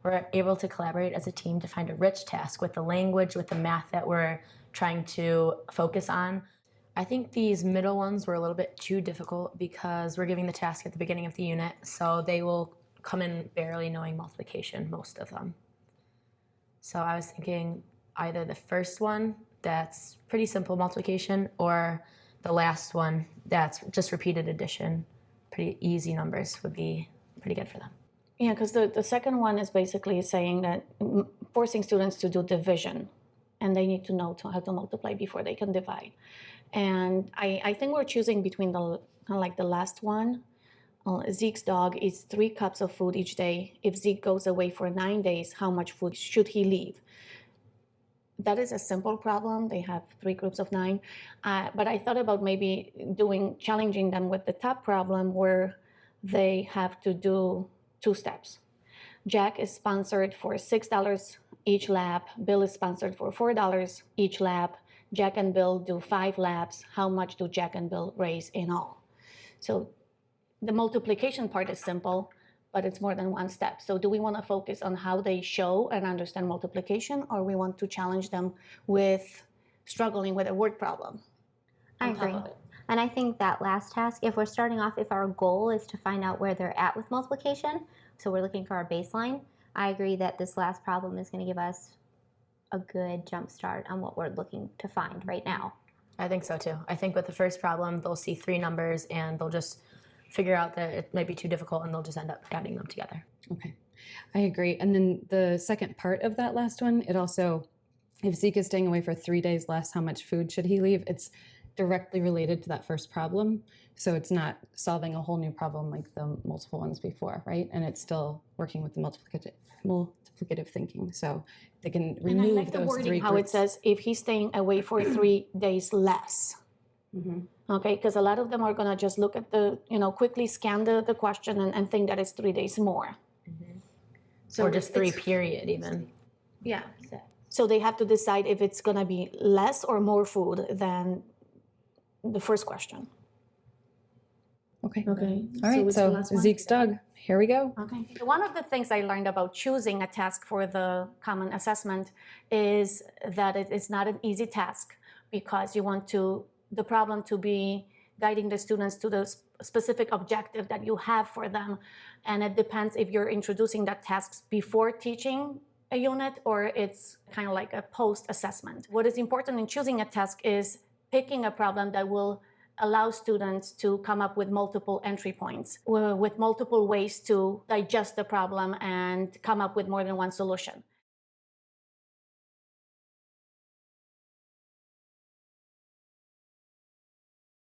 we're able to collaborate as a team to find a rich task with the language, with the math that we're trying to focus on. I think these middle ones were a little bit too difficult because we're giving the task at the beginning of the unit, so they will come in barely knowing multiplication, most of them. So I was thinking either the first one, that's pretty simple multiplication, or the last one, that's just repeated addition. Pretty easy numbers would be pretty good for them. Yeah, because the second one is basically saying that forcing students to do division, and they need to know how to multiply before they can divide. And I think we're choosing between the kind of like the last one. Zeke's dog eats 3 cups of food each day. If Zeke goes away for 9 days, how much food should he leave? That is a simple problem. They have 3 groups of 9. But I thought about maybe challenging them with the top problem where they have to do 2 steps. Jack is sponsored for $6 each lap. Bill is sponsored for $4 each lap. Jack and Bill do 5 laps. How much do Jack and Bill raise in all? So the multiplication part is simple, but it's more than 1 step. So do we want to focus on how they show and understand multiplication, or we want to challenge them with struggling with a word problem? I agree. And I think that last task, if we're starting off, if our goal is to find out where they're at with multiplication, so we're looking for our baseline, I agree that this last problem is going to give us a good jump start on what we're looking to find right now. I think so too. I think with the first problem, they'll see 3 numbers and they'll just figure out that it might be too difficult and they'll just end up adding them together. Okay, I agree. And then the second part of that last one, it also, if Zeke is staying away for 3 days less, how much food should he leave? It's directly related to that first problem. So it's not solving a whole new problem like the multiple ones before, right? And it's still working with the multiplicative thinking. So they can remove and I like those the wording, 3 how groups. it says, if he's staying away for 3 days less. Okay, because a lot of them are going to just look at the, quickly scan the question and think that it's 3 days more. So or just 3 period even. Yeah. So they have to decide if it's going to be less or more food than the first question. Okay. All right, so Zeke's dog, here we go. Okay. One of the things I learned about choosing a task for the common assessment is that it is not an easy task, because you want the problem to be guiding the students to the specific objective that you have for them. And it depends if you're introducing that task before teaching a unit or it's kind of like a post-assessment. What is important in choosing a task is picking a problem that will allow students to come up with multiple entry points, with multiple ways to digest the problem and come up with more than one solution.